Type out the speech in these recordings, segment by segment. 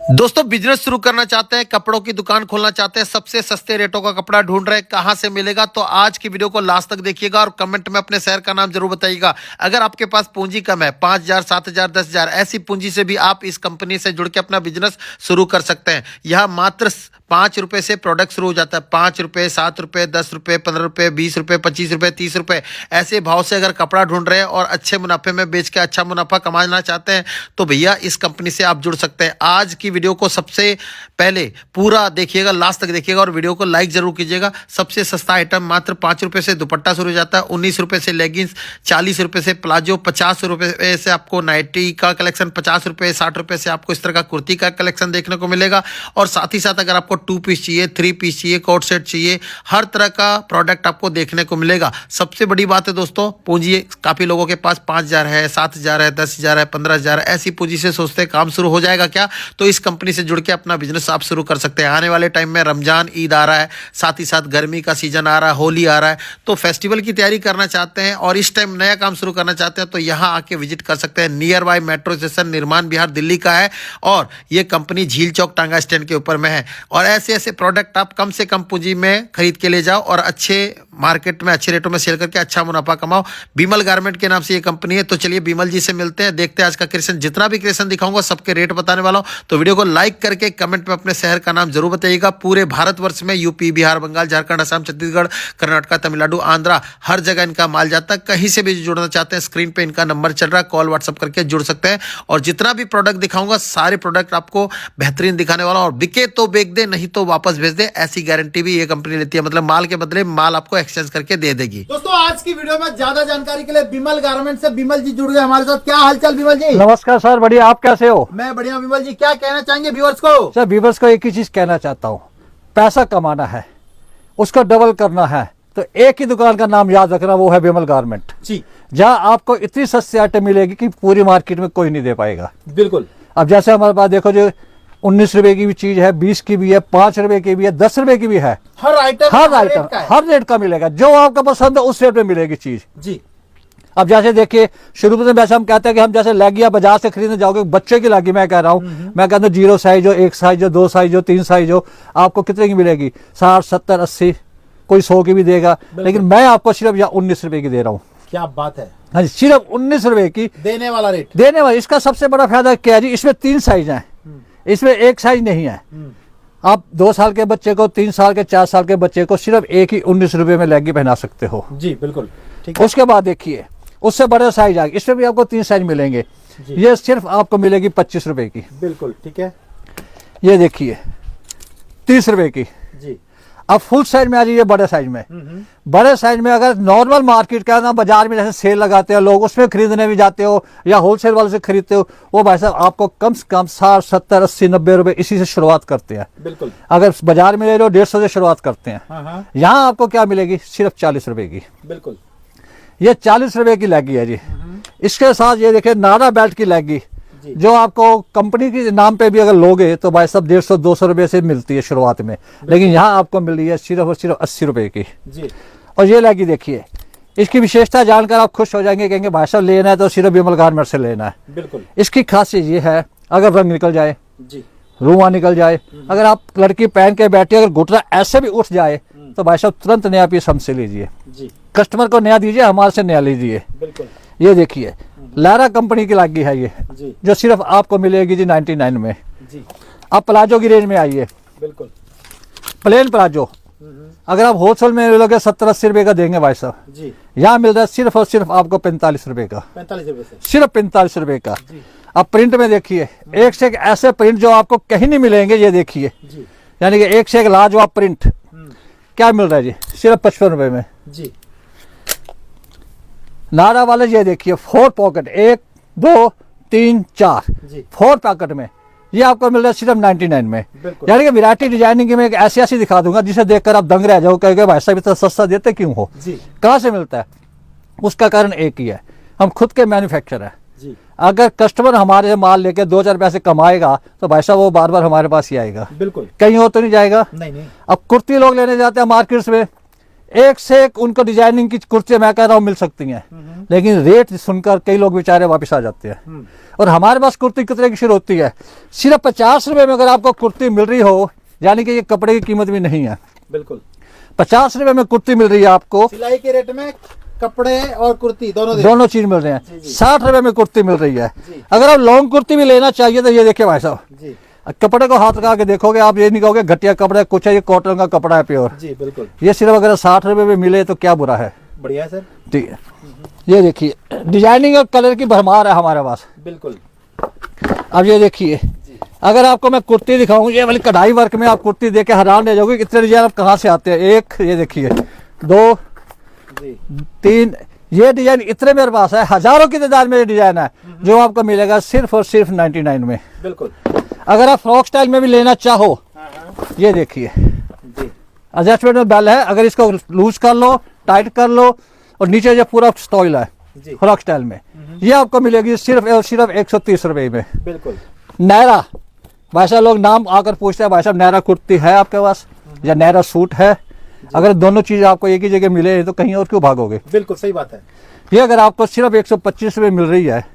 दोस्तों बिजनेस शुरू करना चाहते हैं, कपड़ों की दुकान खोलना चाहते हैं, सबसे सस्ते रेटों का कपड़ा ढूंढ रहे हैं, कहां से मिलेगा? तो आज की वीडियो को लास्ट तक देखिएगा और कमेंट में अपने शहर का नाम जरूर बताइएगा। अगर आपके पास पूंजी कम है, 5,000, 7,000, 10,000, ऐसी पूंजी से भी आप इस कंपनी से जुड़ के अपना बिजनेस शुरू कर सकते हैं। यह मात्र 5 रुपए से प्रोडक्ट शुरू हो जाता है। 5 रुपए, 7 रुपए, 10 रुपए, 15 रुपए, 20 रुपए, 25 रुपए, 30 रुपए, ऐसे भाव से अगर कपड़ा ढूंढ रहे हैं और अच्छे मुनाफे में बेच के अच्छा मुनाफा कमाना चाहते हैं तो भैया इस कंपनी से आप जुड़ सकते हैं। आज की वीडियो को सबसे पहले पूरा देखिएगा, लास्ट तक देखिएगा और वीडियो को लाइक जरूर कीजिएगा। सबसे सस्ता आइटम मात्र 5 रुपए से दुपट्टा शुरू हो जाता है, 19 रुपए से लेगिंग्स, 40 रुपए से प्लाजो, 50 रुपए से आपको नाइटी का कलेक्शन, 50 रुपए 60 रुपए से आपको इस तरह का कुर्ती का कलेक्शन देखने को मिलेगा। और साथ ही साथ अगर आपको 2 पीस चाहिए, 3 पीस चाहिए, कोट सेट चाहिए, हर तरह का प्रोडक्ट आपको देखने को मिलेगा। सबसे बड़ी बात है दोस्तों, पूंजी काफी लोगों के पास 5,000 है, 7,000 है, 10,000 है, 15,000 है, ऐसी पूंजी से सोचते हैं काम शुरू हो जाएगा क्या? तो इस कंपनी से जुड़ के अपना बिजनेस आप शुरू कर सकते हैं। आने वाले टाइम में रमजान, ईद आ रहा है, साथ ही साथ गर्मी का सीजन आ रहा है, होली आ रहा है, तो फेस्टिवल की तैयारी करना चाहते हैं और इस टाइम नया काम शुरू करना चाहते हैं तो यहाँ आके विजिट कर सकते हैं। नियर बाय मेट्रो स्टेशन निर्माण बिहार दिल्ली का है और ये कंपनी झील चौक टांगा स्टैंड के ऊपर में है। और ऐसे ऐसे प्रोडक्ट आप कम से कम पूंजी में खरीद के ले जाओ और अच्छे मार्केट में अच्छे रेटों में सेल करके अच्छा मुनाफा कमाओ। बिमल गारमेंट के नाम से ये कंपनी है। तो चलिए बिमल जी से मिलते हैं, देखते हैं आज का क्रिएशन। जितना भी क्रिएशन दिखाऊंगा सबके रेट बताने वाला हूं, तो वीडियो को लाइक करके कमेंट में अपने शहर का नाम जरूर बताइएगा। पूरे भारतवर्ष में यूपी, बिहार, बंगाल, झारखंड, असम, छत्तीसगढ़, कर्नाटक, तमिलनाडु, आंध्रा, हर जगह इनका माल जाता है। कहीं से भी जुड़ना चाहते हैं, स्क्रीन पे इनका नंबर चल रहा है, कॉल व्हाट्सअप करके जुड़ सकते हैं। और जितना भी प्रोडक्ट दिखाऊंगा सारे प्रोडक्ट आपको बेहतरीन दिखाने वाला, और बिके तो बेच दे, नहीं तो वापस भेज दे, ऐसी गारंटी भी ये कंपनी लेती है। मतलब माल के बदले माल आपको एक्सचेंज करके दे देगी। दोस्तों आज की वीडियो में ज्यादा जानकारी के लिए बिमल गारमेंट से बिमल जी जुड़ गए हमारे साथ। क्या हालचाल बिमल जी? नमस्कार सर, बढ़िया। आप कैसे हो? मैं बढ़िया। बिमल जी क्या कहना चाहेंगे व्यूअर्स को? सर व्यूअर्स को एक ही चीज कहना चाहता हूँ, पैसा कमाना है, उसको डबल करना है तो एक ही दुकान का नाम याद रखना, वो है बिमल गारमेंट जी। जहाँ आपको इतनी सस्ती आइटम मिलेगी कि पूरी मार्केट में कोई नहीं दे पाएगा। बिल्कुल। अब जैसे हमारे पास देखो, जो 19 रुपए की भी चीज है, 20 की भी है, 5 रुपए की भी है, 10 रुपए की भी है। हर आइटम हर रेट का मिलेगा। जो आपका पसंद है उस रेट में मिलेगी चीज जी। अब जैसे देखिए, शुरू में वैसे हम कहते हैं कि हम जैसे लेगिया बाजार से खरीदने जाओगे, बच्चे की लेगी मैं कह रहा हूँ, मैं कहता हूँ 0 साइज हो, 1 साइज हो, 2 साइज हो, 3 साइज हो, आपको कितने की मिलेगी? 60, 70, 80, कोई 100 की भी देगा। लेकिन मैं आपको सिर्फ यहाँ 19 रुपए की दे रहा हूँ। क्या बात है! हाँ जी, सिर्फ 19 रुपए की देने वाला रेट। देने वाला। इसका सबसे बड़ा फायदा क्या है जी? इसमें 3 साइज है, इसमें 1 साइज नहीं है। आप 2 साल के बच्चे को, 3 साल के, 4 साल के बच्चे को सिर्फ एक ही 19 रुपए में लेगी पहना सकते हो। जी बिल्कुल ठीक है। उसके बाद देखिए, उससे बड़े साइज आएगी, इसमें भी आपको 3 साइज मिलेंगे। ये सिर्फ आपको मिलेगी 25 रुपए की। बिल्कुल ठीक है। ये देखिए 30 रुपए की जी। अब फुल साइज में आ जाइए, बड़े साइज में। बड़े साइज में अगर नॉर्मल मार्केट का ना, बाजार में जैसे सेल लगाते हैं लोग, उसमें खरीदने भी जाते हो या होलसेल वाले से खरीदते हो, वो भाई साहब आपको कम से कम 60, 70, 80, 90 रुपए इसी से शुरुआत करते हैं। बिल्कुल। अगर बाजार में ले लो 150 से शुरुआत करते हैं। हाँ। यहाँ आपको क्या मिलेगी? सिर्फ 40 रुपए की। बिल्कुल। ये 40 रुपए की लैगी है जी। इसके साथ ये देखिए नारा बेल्ट की लैगी, जो आपको कंपनी के नाम पे भी अगर लोगे तो भाई साहब 150, 200 रुपए से मिलती है शुरुआत में, लेकिन यहाँ आपको मिल रही है सिर्फ और सिर्फ 80 रुपए की जी। और ये लैगी देखिए, इसकी विशेषता जानकर आप खुश हो जाएंगे, कहेंगे भाई साहब लेना है तो सिर्फ बिमल गारमेंट से लेना है। बिल्कुल। इसकी खासियत ये है, अगर रंग निकल जाए जी, रुआ निकल जाए, अगर आप लड़की पहन के बैठे, अगर घुटना ऐसे भी उठ जाए तो भाई साहब तुरंत नया पीस हमसे लीजिए जी। कस्टमर को नया दीजिए, हमारे से नया लीजिए। बिल्कुल। ये देखिए लारा कंपनी की लगी है ये जी। जो सिर्फ आपको मिलेगी जी 99 में जी। अब प्लाजो की रेंज में आइए। बिल्कुल। प्लेन प्लाजो अगर आप होलसेल में लोगे 70, 80 रुपए का देंगे भाई साहब, जी। यहाँ मिल रहा है सिर्फ और सिर्फ आपको 45 रुपए का। 45 रुपए से सिर्फ 45 रुपए का। जी। अब प्रिंट में देखिए, एक से एक ऐसे प्रिंट जो आपको कहीं नहीं मिलेंगे। ये देखिए जी। यानी कि एक से एक लाजवाब प्रिंट। क्या मिल रहा है जी? सिर्फ 55 रुपए में जी। नारा वाले ये देखिए 4 पॉकेट, 1, 2, 3, 4, जी। 4 पॉकेट में ये आपको मिल रहा है सिर्फ 99 में। यानी कि वैरायटी डिजाइनिंग में एक ऐसी ऐसी दिखा दूंगा जिसे देखकर आप दंग रह जाओ, कहोगे भाई साहब इतना सस्ता देते क्यों हो? जी। कहाँ से मिलता है? उसका कारण एक ही है, हम खुद के मैन्युफैक्चरर हैं। जी। अगर कस्टमर हमारे से माल लेके 2-4 पैसे कमाएगा तो भाई साहब वो बार बार हमारे पास ही आएगा। बिल्कुल। कहीं और तो नहीं जाएगा। नहीं। अब कुर्ती लोग लेने जाते हैं मार्केट्स में, एक से एक उनको डिजाइनिंग की कुर्तियां मैं कह रहा हूँ मिल सकती हैं, लेकिन रेट सुनकर कई लोग बेचारे वापस आ जाते हैं। और हमारे पास कुर्ती कितने की शुरू होती है? सिर्फ 50 रुपए में अगर आपको कुर्ती मिल रही हो, यानी कि ये कपड़े की कीमत भी नहीं है, बिल्कुल 50 रुपए में कुर्ती मिल रही है आपको। सिलाई के रेट में कपड़े और कुर्ती दोनों चीज मिल रहे हैं। 60 रुपए में कुर्ती मिल रही है। जी। अगर आप लॉन्ग कुर्ती भी लेना चाहिए तो ये देखिए भाई साहब, जी कपड़े को हाथ लगा के देखोगे आप, ये नहीं कहोगे घटिया कपड़ा है, कुछ है, ये कॉटन का कपड़ा है प्योर। जी बिल्कुल, ये सिर्फ अगर 60 रुपए में मिले तो क्या बुरा है। बढ़िया है सर। ठीक है, ये देखिए डिजाइनिंग और कलर की भरमार है हमारे पास। बिल्कुल, अब ये देखिए, अगर आपको मैं कुर्ती दिखाऊं, ये वाली कढ़ाई वर्क में आप कुर्ती देख के हैरान रह जाओगे, इतने डिजाइन आप कहाँ से आते हैं। एक ये देखिए, 2 जी 3, ये डिजाइन इतने मेरे पास है, हजारों की तादाद में ये डिजाइन है, जो आपको मिलेगा सिर्फ और सिर्फ 99 में। बिल्कुल। अगर आप फ्रॉक स्टाइल में भी लेना चाहो, ये देखिए जी एडजस्टमेंट में बेल है, अगर इसको लूज कर लो, टाइट कर लो, और नीचे जो पूरा स्टॉइल है जी फ्रॉक स्टाइल में, ये आपको मिलेगी सिर्फ और सिर्फ 130 रुपए में। बिल्कुल। नैरा, भाई साहब लोग नाम आकर पूछते हैं, भाई साहब नैरा कुर्ती है आपके पास या नैरा सूट है? अगर दोनों चीज आपको एक ही जगह मिले तो कहीं और क्यों भागोगे। बिल्कुल सही बात है। ये अगर आपको सिर्फ 125 रुपए मिल रही है,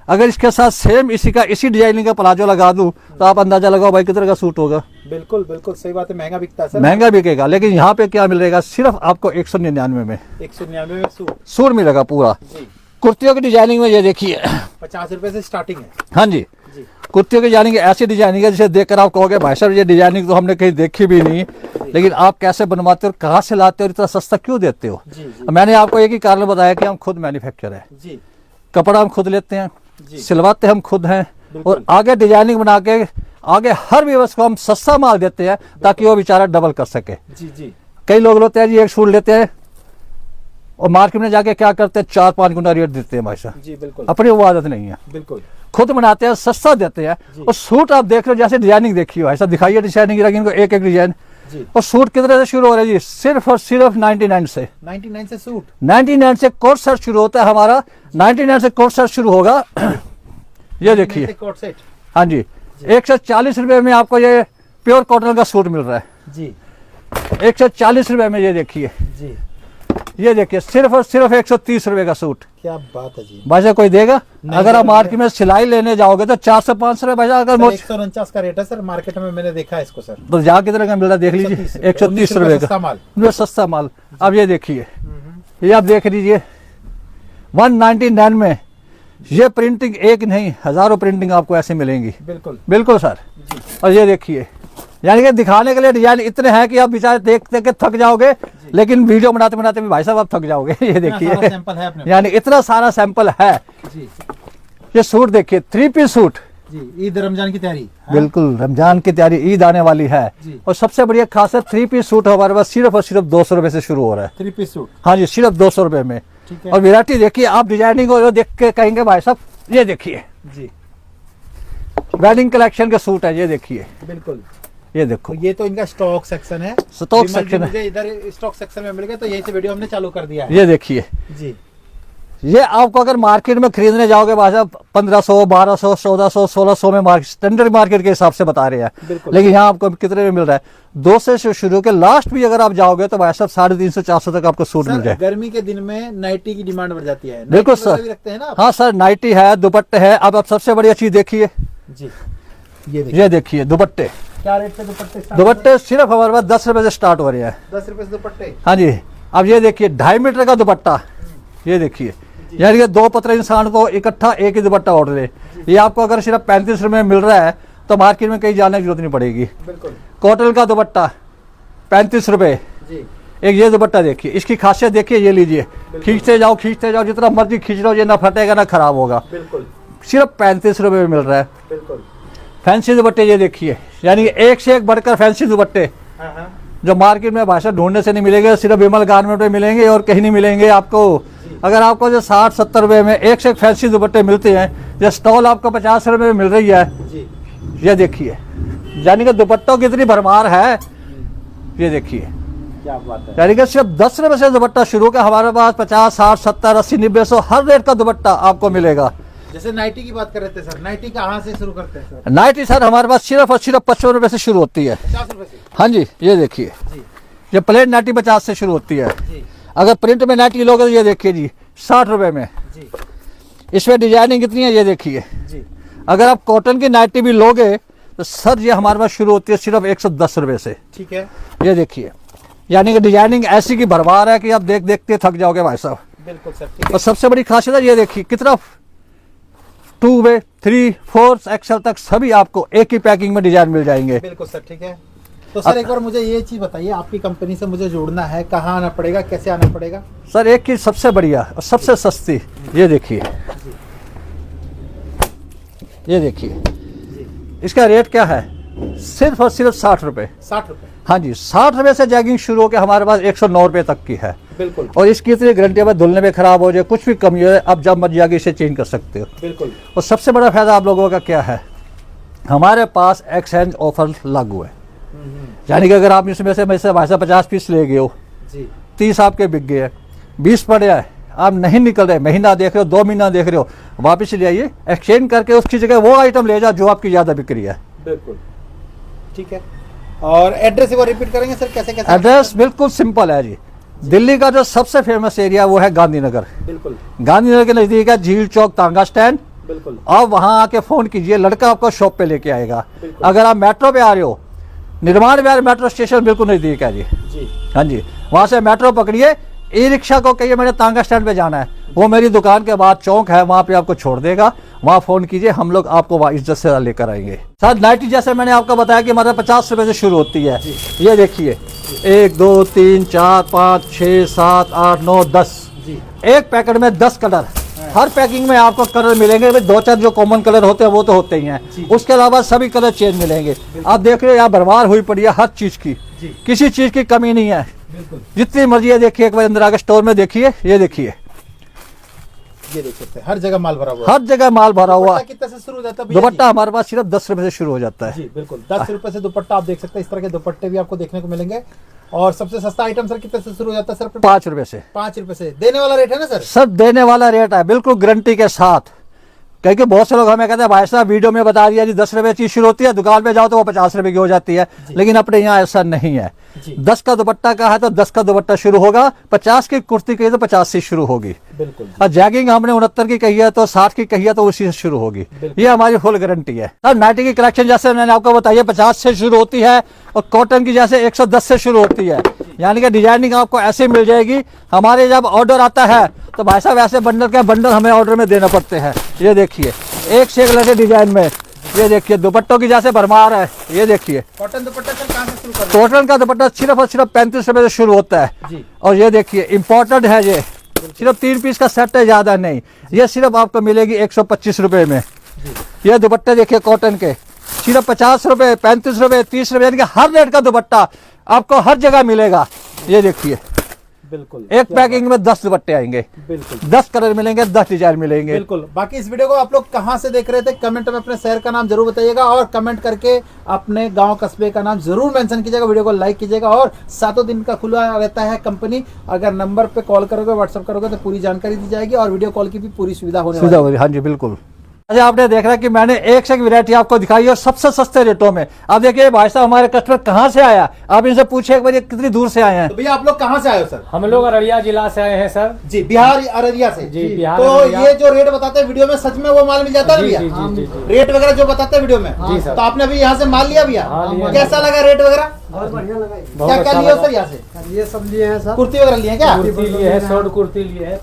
अगर इसके साथ सेम इसी डिजाइनिंग का प्लाजो लगा दूं तो आप अंदाजा लगाओ भाई कितने का सूट होगा। बिल्कुल बिल्कुल सही बात है, महंगा बिकता है सर। महंगा बिकेगा, लेकिन यहाँ पे क्या मिलेगा, सिर्फ आपको 199 में 199 में सूट मिलेगा पूरा। जी। कुर्तियों की डिजाइनिंग में ये देखिए, 50 रुपए से स्टार्टिंग है। हाँ जी, जी कुर्तियों की डिजाइनिंग ऐसी डिजाइनिंग है जिसे देखकर आप कहोगे भाई साहब ये डिजाइनिंग तो हमने कहीं देखी भी नहीं, लेकिन आप कैसे बनवाते हो, कहाँ से लाते हो, इतना सस्ता क्यों देते हो। जी जी मैंने आपको एक ही कारण बताया कि हम खुद मैन्युफैक्चर है, जी कपड़ा हम खुद लेते हैं, जी। सिलवाते हम खुद हैं, बिल्कुल। और आगे डिजाइनिंग बना के आगे हर व्यवस्था को हम सस्ता माल देते हैं ताकि वो बेचारा डबल कर सके। जी जी कई लोग होते हैं जी एक सूट लेते हैं और मार्केट में जाके क्या करते हैं, 4-5 गुना रेट देते हैं भाई साहब। जी बिल्कुल अपनी वो आदत नहीं है, बिल्कुल। खुद बनाते हैं, सस्ता देते हैं। और सूट आप देख रहे हो, जैसे डिजाइनिंग देखी हो, ऐसा दिखाइए डिजाइनिंग इनको एक एक डिजाइन। जी और सूट कितने से शुरू हो रहे हैं जी, सिर्फ और सिर्फ 99 से। 99 से सूट। 99 से कोट सेट शुरू होता है हमारा, 99 से कोट सेट शुरू होगा। ये देखिए, कोट सेट। हाँ जी, 140 रुपए में आपको ये प्योर कॉटन का सूट मिल रहा है। जी 140 रुपए में। ये देखिए, जी ये देखिए सिर्फ और सिर्फ 130 रुपए का सूट। क्या बात है जी। भाई साहब कोई देगा? नहीं अगर आप सर, मार्केट में सिलाई लेने जाओगे तो 400-500 रुपए। भाई साहब अगर 149 का रेट है सर, मार्केट में मैंने देखा है इसको सर। तो जहाँ कितने का मिल रहा है देख लीजिए, 130 रुपए सस्ता का माल। ये सस्ता माल। अब ये देखिए, ये आप देख लीजिए 199 में। ये प्रिंटिंग एक नहीं, हजारों प्रिंटिंग आपको ऐसे मिलेंगी। बिल्कुल बिल्कुल सर। और ये देखिए, यानी कि दिखाने के लिए डिजाइन इतने हैं कि आप बेचारे देख देख के थक जाओगे, लेकिन वीडियो बनाते बनाते भी भाई साहब आप थक जाओगे। ये देखिए, सैंपल है अपने यानी इतना सारा सैंपल है। जी ये सूट देखिए, 3 पीस सूट। जी ईद रमजान की तैयारी। बिल्कुल, रमजान की तैयारी, ईद आने वाली है। जी। और सबसे बढ़िया खास है, 3 पीस सूट हमारे पास सिर्फ और सिर्फ 200 रुपए से शुरू हो रहा है। 3 पीस सूट। हाँ जी, सिर्फ 200 रुपए में। ठीक है। और वैरायटी देखिए आप, डिजाइनिंग को देख के कहेंगे भाई साहब ये देखिए, जी वेडिंग कलेक्शन के सूट है। ये देखिए, बिल्कुल। ये देखो, तो ये तो इनका स्टॉक सेक्शन है। स्टॉक विमल जी सेक्शन है। मुझे इधर स्टॉक सेक्शन में मिल गया, तो यही से वीडियो हमने चालू कर दिया है। ये देखिए, जी ये आपको अगर मार्केट में खरीदने जाओगे भाई साहब 1500, 1200, 1400, 1600 में मार्केट, स्टैंडर्ड मार्केट के हिसाब से बता रहे हैं। बिल्कुल। लेकिन यहाँ आपको कितने में मिल रहा है, 200 से शुरू के लास्ट भी अगर आप जाओगे तो भाई साहब 350-400 तक आपको सूट मिल सर, जाए। गर्मी के दिन में नाइटी की डिमांड बढ़ जाती है। बिल्कुल नाइटी वगैरह सर। भी रखते हैं ना आप? हाँ सर, नाइटी है, दुपट्टे है। अब आप सबसे बढ़िया चीज देखिए, जी ये देखिए, ये देखिए दुपट्टे। क्या रेट से दुपट्टे start दुपट्टे सिर्फ हमारे पास 10 रुपए से स्टार्ट हो रहे हैं। होते हैं? 10 रुपए से दुपट्टे। हाँ जी। अब ये देखिए 2.5 मीटर का दुपट्टा। ये देखिए, यानी कि 2 पतले इंसान को इकट्ठा एक ही दुपट्टा ऑर्डर है। ये आपको अगर सिर्फ 35 रुपए में मिल रहा है तो मार्केट में कहीं जाने की जरूरत नहीं पड़ेगी। बिल्कुल। कॉटन का दुपट्टा 35 रुपए। जी एक ये दुपट्टा देखिए, इसकी खासियत देखिए, ये लीजिए, खींचते जाओ जितना मर्जी खींच लो, ये ना फटेगा ना खराब होगा। बिल्कुल सिर्फ 35 रुपए में मिल रहा है। बिल्कुल। फैंसी दुपट्टे ये देखिए, यानी कि एक से एक बढ़कर फैंसी दुपट्टे हाँ हाँ जो मार्केट में भाषा ढूंढने से नहीं मिलेंगे, सिर्फ विमल गारमेंट में मिलेंगे और कहीं नहीं मिलेंगे आपको। अगर आपको जो 60-70 रुपए में एक से एक फैंसी दुपट्टे मिलते हैं, जो स्टॉल आपको 50 रुपए में मिल रही है, जी ये देखिए, यानी कि दुपट्टों की इतनी भरमार है। ये देखिए, क्या बात है। यानी कि सिर्फ 10 रुपए से दुपट्टा शुरू का हमारे पास 50, 60, 70, 80, 90, 100 हर रेट का दुपट्टा आपको मिलेगा। जैसे नाइटी की बात कर रहे थे सर, नाइटी कहाँ से शुरू करते हैं सर? नाइटी सर हमारे पास सिर्फ और सिर्फ 55 रुपए से शुरू होती है। 50 रुपए से। हाँ जी, ये देखिए, जी ये प्लेन नाइटी 50 से शुरू होती है। जी अगर प्रिंट में नाइटी लोगे तो ये देखिए जी 60 रुपए में। जी इसमें डिजाइनिंग कितनी है ये देखिए। जी अगर आप कॉटन की नाइटी भी लोगे तो सर ये हमारे पास शुरू होती है सिर्फ 110 रुपए से। ठीक है, ये देखिए, यानी कि डिजाइनिंग ऐसी की भरमार है कि आप देख देखते थक जाओगे भाई साहब। बिल्कुल सर, ठीक और है। सबसे बड़ी खासियत है ये देखिए कितना 2 वे 3 4 एक्सेल तक सभी आपको एक ही पैकिंग में डिजाइन मिल जाएंगे। बिल्कुल सर, ठीक है। तो सर एक बार मुझे ये चीज बताइए, आपकी कंपनी से मुझे जुड़ना है, कहाँ आना पड़ेगा, कैसे आना पड़ेगा? सर एक की सबसे बढ़िया और सबसे सस्ती ये देखिए, ये देखिए जी इसका रेट क्या है, सिर्फ और सिर्फ 60 रुपए। 60 रुपए। हाँ जी, 60 रुपए से जैगिंग शुरू होकर हमारे पास 109 रुपए तक की है। बिल्कुल और इसकी इतनी गारंटी है, धुलने में खराब हो जाए कुछ भी कमी हो, आप जब मर्जी आगे इसे चेंज कर सकते हो। बिल्कुल। और सबसे बड़ा फायदा आप लोगों का क्या है, हमारे पास एक्सचेंज ऑफर लागू है। यानी कि अगर आप इसमें से मेरे से 50 पीस ले गए हो, जी 30 आपके बिक गए, 20 पड़े हैं, आप नहीं निकल रहे, महीना देख रहे हो, 2 महीना देख रहे हो, वापस ले आइए, एक्सचेंज करके उसकी जगह वो आइटम ले जाओ जो आपकी ज़्यादा बिक्री है। बिल्कुल, ठीक है। और एड्रेस एक बार रिपीट करेंगे सर, कैसे कैसे? एड्रेस बिल्कुल सिंपल है जी। दिल्ली का जो सबसे फेमस एरिया वो है गांधीनगर। बिल्कुल गांधीनगर के नज़दीक है झील चौक तांगा स्टैंड। बिल्कुल। आप वहां आके फोन कीजिए, लड़का आपको शॉप पे लेके आएगा। बिल्कुल। अगर आप मेट्रो पे आ रहे हो, निर्माण विहार मेट्रो स्टेशन बिल्कुल नजदीक है जी। जी हाँ जी, वहां से मेट्रो पकड़िए, ई रिक्शा को कहिए मैंने तांगा स्टैंड पे जाना है, वो मेरी दुकान के बाद चौक है वहां पे आपको छोड़ देगा, वहां फोन कीजिए, हम लोग आपको वहां इज्जत से लेकर आएंगे। सर नाइटी जैसे मैंने आपको बताया कि मतलब 50 रुपए से शुरू होती है। ये देखिए 1 2 3 4 5 6 7 8 9 10, जी एक पैकेट में 10 कलर। हर पैकिंग में आपको कलर मिलेंगे, 2-4 जो कॉमन कलर होते हैं वो तो होते ही हैं, उसके अलावा सभी कलर चेंज मिलेंगे। आप देख रहे हो यहाँ भरमार हुई पड़ी है हर चीज की, जी किसी चीज की कमी नहीं है। बिल्कुल। जितनी मर्जी है देखिए, एक बार अंदर आके स्टोर में देखिए, ये देखिए ये देख सकते हैं, हर जगह माल भरा हुआ है। हर जगह माल भरा हुआ। दुपट्टा कितने से शुरू हो जाता है भैया दुपट्टा हमारे पास सिर्फ 10 रुपए से शुरू हो जाता जी? है। जी बिल्कुल, 10 रुपए से दुपट्टा आप देख सकते हैं। इस तरह के दुपट्टे भी आपको देखने को मिलेंगे। और सबसे सस्ता आइटम सर कितने से शुरू हो जाता है सर? 5 रुपए से। 5 रुपए से देने वाला रेट है ना सर? सब देने वाला रेट है, बिल्कुल गारंटी के साथ। क्योंकि बहुत से लोग हमें कहते हैं भाई साहब वीडियो में बता दिया जी 10 रुपए चीज शुरू होती है, दुकान पे जाओ तो वो 50 रुपए की हो जाती है, लेकिन अपने यहाँ ऐसा नहीं है। जी 10 का दुपट्टा का है तो 10 का दुपट्टा शुरू होगा, 50 की कुर्ती कही तो 50 से शुरू होगी। बिल्कुल और जैगिंग हमने 69 की कही है तो 60 की कही है तो उसी से शुरू होगी। बिल्कुल। ये हमारी फुल गारंटी है। सर नाइटी की कलेक्शन जैसे मैंने आपको बताया 50 से शुरू होती है, और कॉटन की जैसे 110 से शुरू होती है। यानी कि डिजाइनिंग आपको ऐसे मिल जाएगी। हमारे जब ऑर्डर आता है तो भाई साहब ऐसे बंडल के बंडल हमें ऑर्डर में देना पड़ते हैं। ये देखिए एक से एक लगे डिजाइन में, ये देखिए दुपट्टों की जैसे भरमार है। ये देखिए कॉटन दुपट्टा सर कहाँ से शुरू कर रहे हैं? कॉटन का दुपट्टा सिर्फ और सिर्फ 35 रुपए से शुरू होता है। जी और ये देखिए इम्पोर्टेड है, ये सिर्फ 3 पीस का सेट है, ज्यादा नहीं। ये सिर्फ आपको मिलेगी 125 रुपए में। ये दुपट्टे देखिए कॉटन के सिर्फ 50 रुपए 35 रुपए 30 रुपए, यानी कि हर रेट का दुपट्टा आपको हर जगह मिलेगा। ये देखिए बिल्कुल, एक पैकिंग में 10 दुपट्टे आएंगे, बिल्कुल 10 कलर मिलेंगे, 10 डिजाइन मिलेंगे। बिल्कुल। बाकी इस वीडियो को आप लोग कहाँ से देख रहे थे, कमेंट में अपने शहर का नाम जरूर बताइएगा, और कमेंट करके अपने गांव कस्बे का नाम जरूर मेंशन कीजिएगा, वीडियो को लाइक कीजिएगा। और 7 दिन का खुला रहता है कंपनी, अगर नंबर पे कॉल करोगे व्हाट्सअप करोगे तो पूरी जानकारी दी जाएगी, और वीडियो कॉल की भी पूरी सुविधा होने वाली सुविधा है। हो रही, हाँ जी बिल्कुल। अच्छा आपने देख रहा है कि मैंने एक से एक वैरायटी आपको दिखाई है और सबसे सस्ते रेटों में। आप देखिए भाई साहब हमारे कस्टमर कहाँ से आया, आप इनसे पूछे एक बार ये कितनी दूर से आए हैं। तो भैया आप लोग कहाँ से आए हो सर? हम लोग अररिया जिला से आए हैं सर। जी बिहार अररिया से। जी, बिहार तो अररिया। ये जो रेट बताते हैं वीडियो में सच में वो माल मिल जाता है जी, भैया? जी, जी, जी, जी। रेट वगैरह जो बताते हैं वीडियो में? जी, सर। तो आपने अभी यहाँ से माल लिया भैया? हाँ, लिया। कैसा लगा रेट वगैरह? बहुत बढ़िया लगा। बहुत क्या क्या अच्छा लिया लगा। सर यहाँ से? ये सब लिए हैं सब। कुर्ती वगैरह लिए हैं क्या? कुर्ती लिए है, शॉर्ट कुर्ती लिए है,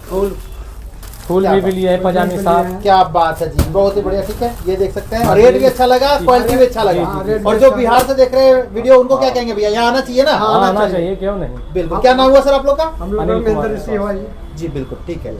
फुल क्या में बात। भी लिए है, पजामी साहब। क्या बात है जी, बहुत ही बढ़िया। ठीक है, ये देख सकते हैं, रेट भी अच्छा लगा, क्वालिटी भी अच्छा लगा। हाँ, रेट भी और जो अच्छा बिहार से देख रहे हैं वीडियो उनको क्या कहेंगे भैया, यहाँ आना चाहिए ना? हाँ, आना आना चाहिए, क्यों नहीं। बिल्कुल। क्या नाम हुआ सर आप लोग का? हम लोग अनिल महेंद्र कुमार। ऋषि हवा जी। जी बिल्कुल ठीक है।